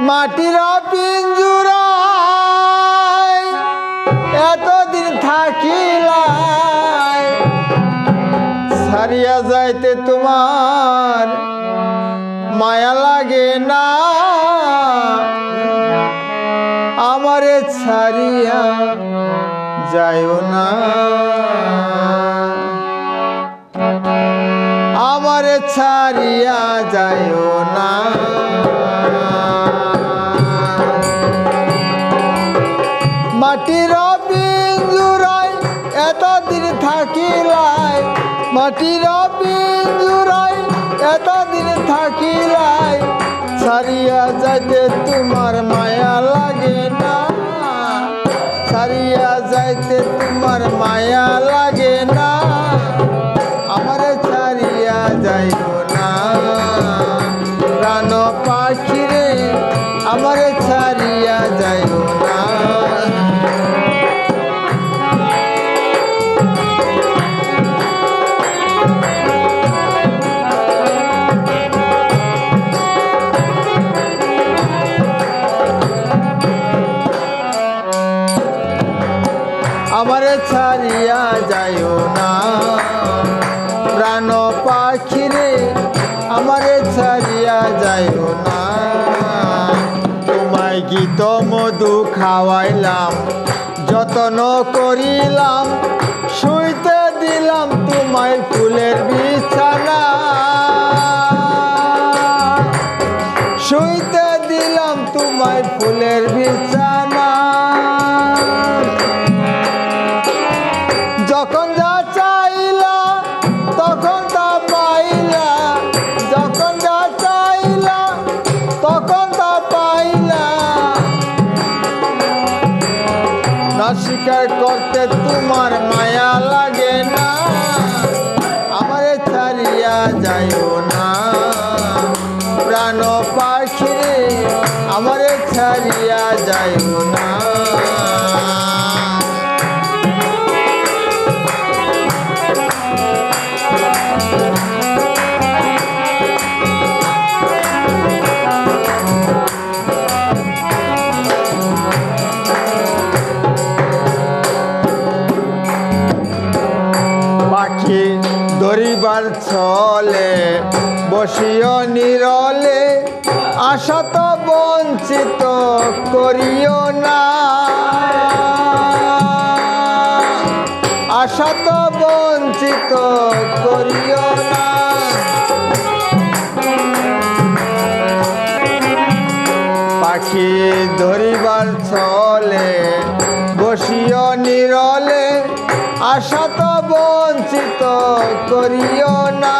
মাটির পিঞ্জুরায় এতদিন থাকিলাই, ছাড়িয়া যাইতে তোমার মায়া লাগে না, আমারে ছাড়িয়া যাইও না, আমারে ছাড়িয়া যাইও না। মাটির পিঞ্জুরায় এতদিন থাকিলাই, মাটির পিঞ্জুরায় এতদিন থাকিলাই, ছাড়িয়া যাইতে তোমার মায়া লাগে না, ছাড়িয়া যাইতে তোমার মায়া লাগে না, আমারে ছাড়িয়া যাইও না। প্রাণ পাখিরে আমারে ছাড়িয়া যাইও না। আমারে ছাড়িয়া যাইও না, প্রাণ পাখিরে আমারে ছাড়িয়া যাইও না। তোমায় গীত মধু খাওয়াইলাম, যত্ন করিলাম, শুইতে দিলাম তোমায় ফুলের বিছানা, শুইতে দিলাম তোমায় ফুলের বিছানা। যখন যা চাইলা তখন তা পাইলা, যখন যা চাইলা তখন তা পাইলা, না স্বীকার করতে তোমার মায়া লাগে না, আমারে ছাড়িয়া যাইও না। প্রাণ পাখিরে আমারে ছাড়িয়া যাইও না। পাখি ধরিবার ছলে বসিও নিরলে, আশা তো বঞ্চিত করিও না, আশা তো বঞ্চিত করিও না। পাখি ধরিবার ছলে বসিও নিরলে, আশা তো বঞ্চিত করিও না।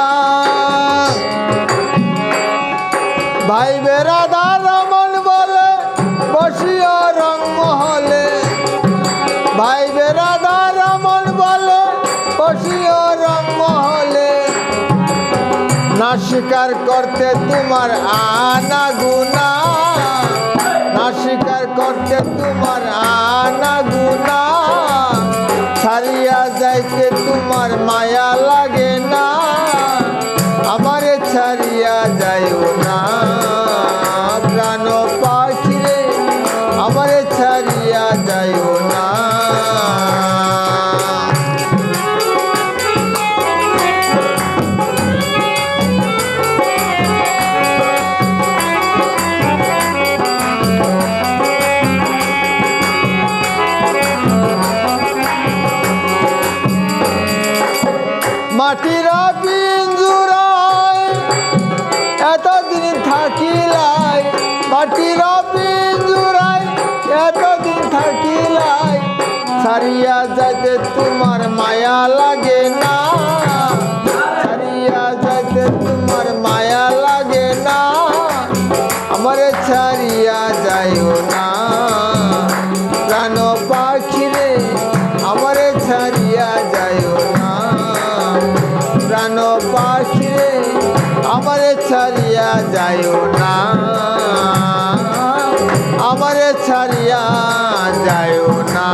ভাই বেরাদা রমন বলে বসিও রংমহলে, ভাই বেরাদা রমন বলে বসিও রংমহলে, না স্বীকার করতে তোমার আনা গুনা, না স্বীকার করতে তোমার আনা গুনা, ছাড়িয়া যাইতে তোমার মায়া লাগে না, আমারে ছাড়িয়া যাইও না। প্রাণ পাখিরে আমারে ছাড়িয়া যাইও না। মাটির পিঞ্জুরায় এতদিন থাকিলাই, মাটির পিঞ্জুরায় এতদিন থাকিলাই, ছাড়িয়া যাইতে তোমার মায়া লাগে না, ছাড়িয়া যাইতে তোমার মায়া লাগে না, আমারে ছাড়িয়া যাইও না। প্রাণ পাখিরে আমারে ছাড়িয়া যাইও না, প্রাণ পাখিরে আমারে ছাড়িয়া যাইও না, আমারে ছাড়িয়া যাইও না।